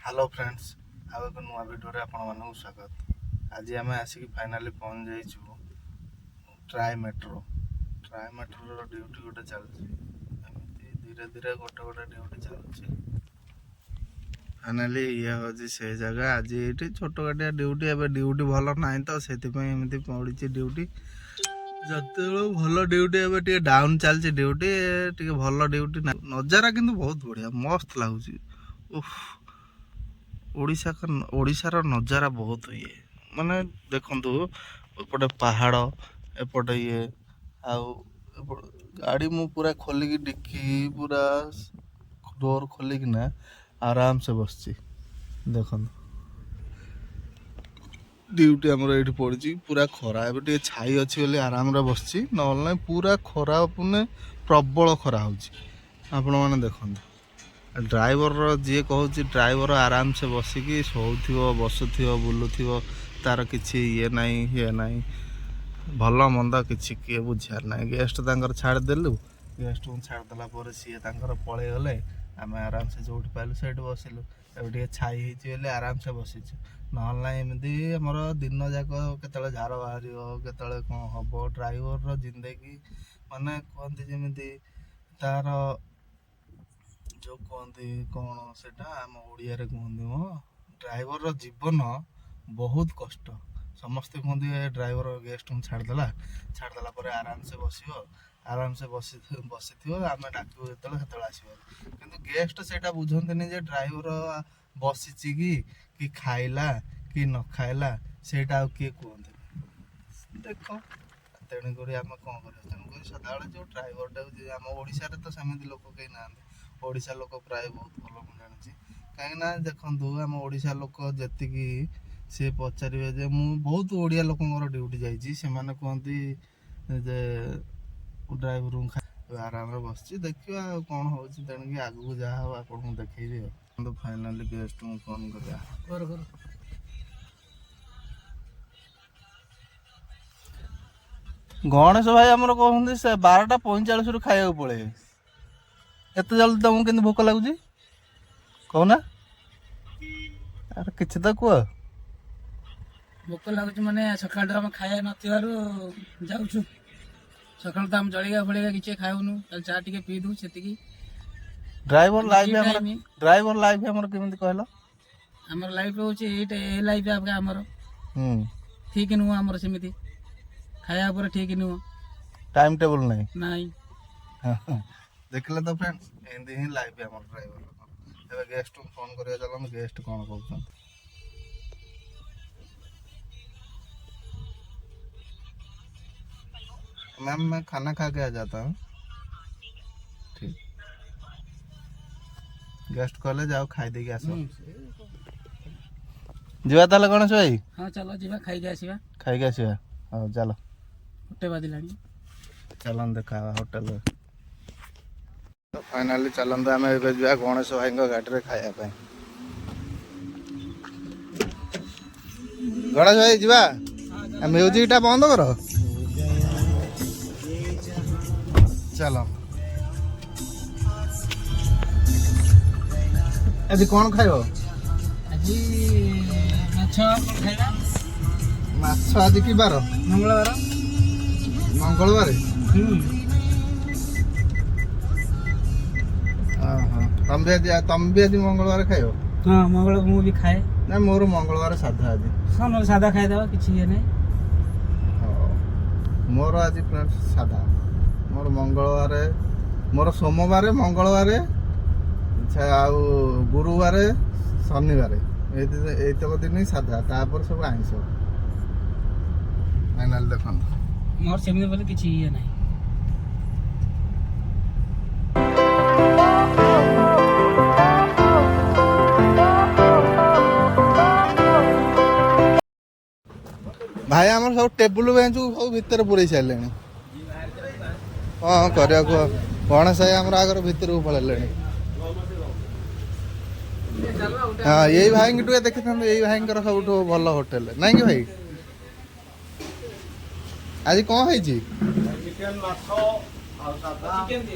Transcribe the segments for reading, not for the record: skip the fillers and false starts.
Hello friends आउ एक नुआ वीडियो आपण मानक स्वागत। आज आम आसिक फाइनाली पहुंच जाइछु ट्राई मेट्रो ड्यूटी गोटे चलती धीरे धीरे गोटे गोटे ड्यूटी चलुଛି। फाइनाली ये हूँ से जगह आज ये छोट गाटिया ड्यूटी एवं ड्यूटी भल ना तो से एमती पड़ी ड्यूटी जो भल ड्यूटी एवं टे डाउन चलती ड्यूटी टे भल ड्यूटी नजारा किंतु बहुत बढ़िया मस्त लगुच। ओडिशार नजारा बहुत ये माने देखंतु एपटे पहाड़ एपटे ये आउ गाड़ी मु पूरा खोलिकी डिक्की पूरा डोर खोलिकी ना आराम से बसची देखंतु। ड्यूटी आमर ये पड़ी पूरा खरा ए टे छाई अच्छी बोली आराम रे बसची ना पूरा खरा पुने प्रबल खरा आपण मैंने देखंतु। ड्राइवर जी कहूँ ड्राइवर आराम से बसिकी शोथो बसुव बुलूव तार किसी ये नाई भल मंद कि किए बुझार ना गेस्ट छाड़देलु गेस्ट को छाड़देला सी पलि गले आम आराम से जो पाइलु से बसिलु ए छाई होती आराम से बसीचु ना एमती आमर दिन जाक के झार बाहर के कौन हम ड्राइवर जिंदगी माने कहते जमी तार जो कहते कौन से आम ओडिया कहते मो ड्राइवर जीवन बहुत कष्ट समस्ते कहते ड्राइवर गेस्ट को छाड़देला पर आराम से बसी आम डाकू जो आसो कि गेस्ट से बुझे जे ड्राइवर बसी कि खाइला कि न खाइला से किए कहते देख तेणुक आम कौन कर तेणुक सदा जो ड्राइवर टाइम आम ओडिशा तो सेमती लोक कहीं ना ओडिशा लोक प्राय बहुत भल मुझे जानी कहीं देखु आम ओडिशा लोक जी सी पचारे जे मु बहुत ओडिया लोक ड्यूटी जाइए कहती जे ड्राइवर आराम बस देखा कौन हो तेणुक आगू जहाँ हो आपको देखी तो फाइनाली गेस्ट को फोन कर गणेश भाई आमर कहते से 12:45 रु खाया पड़े एत जल्दी तुमको केंद्र भोक लगुच कहना कि तो कह भोक लगुच माने सकाल खाया नाचु सकाल तो आम जलिया फलिया किसी खाऊनु चा टे पीदु से ड्राइवर लाइफ हमर केमिति कहलो हमर लाइफ होची ए लाइफ हमर ठीक नुह हमर सेमिति खाया पर ठीक नुह टाइम टेबल नहीं नहीं देखले तो फ्रेंड्स एंदी ही लाइफ हमर ड्राइवर एबे गेस्ट को फोन करिया चलन गेस्ट कोन कहउछन मैम मैं खाना खा के आ जाता हूँ ठीक गेस्ट कहले जाओ खाई दे के आसो जीवा ताले गणेश भाई हां चलो जीवा खाई के आसीबा हां चलो होटे बाजिलानी चलन देखा होटल तो फाइनाली चलते आम जा गणेश भाई गाड़ी खाया गणेश भाई जीवा म्यूजिक टा बंद कर चलो आज कौन खाइब आज माछ आज कि बार मंगलवार तुम भी आज मंगलवार खाइब हाँ मंगल मु भी खाए ना मोर मंगलवार साधा आज हाँ सादा खाई दवा किसी नहीं मोर आज फ्रेंड्स साधा मोर मंगलवार मोर सोमवार मंगलवार आउ गुरुवार शनिवार एतक दिन साधा तापर सब आइंस फाइनाल देख मोर सेमि बोले किसी ये नहीं भाई आम सब टेबुल बेंच सब भितर पूरे सारे हाँ कर गणेश भाई आम आगर भितर को पड़े हाँ यही भाई टे देखी था यही भाई सब भल होटेल ना कि भाई आज कौन है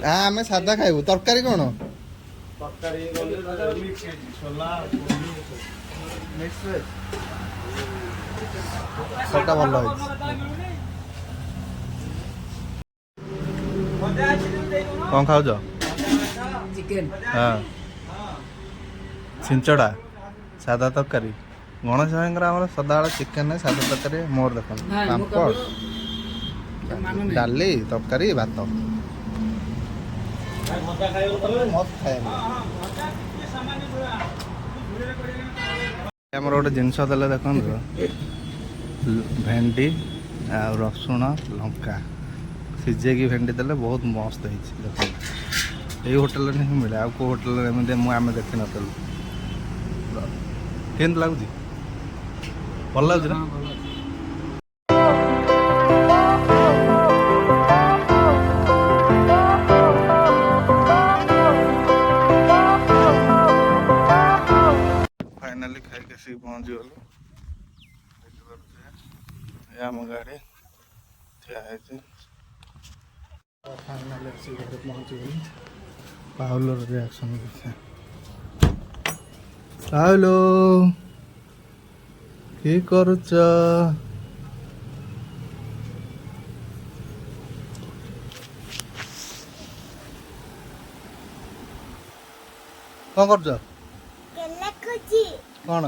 आम सादा खाइबू तरकारी कौन ତରକାରୀ ସେଟା ଭଲ ହେଇଛି। କଣ ଖାଉଛ? ଚିକେନ ହଁ ଛିଞ୍ଚଡ଼ା ସାଧା ତରକାରୀ। ଗଣେଶ ଭାଇଙ୍କର ଆମର ସଦାବେଳେ ଚିକେନ ସାଧା ତରକାରୀ ମୋର ଦେଖନ୍ତୁ ପାମ୍ପଡ଼ ଡାଲି ତରକାରୀ ଭାତ। ଆମର ଗୋଟେ ଜିନିଷ ଦେଲେ ଦେଖନ୍ତୁ ଭେଣ୍ଡି ଆଉ ରସୁଣ ଲଙ୍କା ସିଝେଇକି ଭେଣ୍ଡି ଦେଲେ ବହୁତ ମସ୍ତ ହେଇଛି ଦେଖନ୍ତୁ। ଏଇ ହୋଟେଲରେ ହିଁ ମିଳେ ଆଉ କେଉଁ ହୋଟେଲରେ ଏମିତି ଆମେ ଦେଖିନଥିଲୁ। କେମିତି ଲାଗୁଛି? ଭଲ ଲାଗୁଛି ନା? ଫାଇନାଲି ଖାଇକି ଆସିକି ପହଞ୍ଚିଗଲୁ। ଏ ଆମ ଗାଡ଼ି ଠିଆ ହେଇଛି। ଫାଇନାଲି ଆସିକି ଘରେ ପହଞ୍ଚିଗଲୁ। ପାଉଲର ରିଆକ୍ସନ୍ ଦେଖିଆ। ପାଉଲ କି କରୁଛ? କଣ କରୁଛ? କଣ?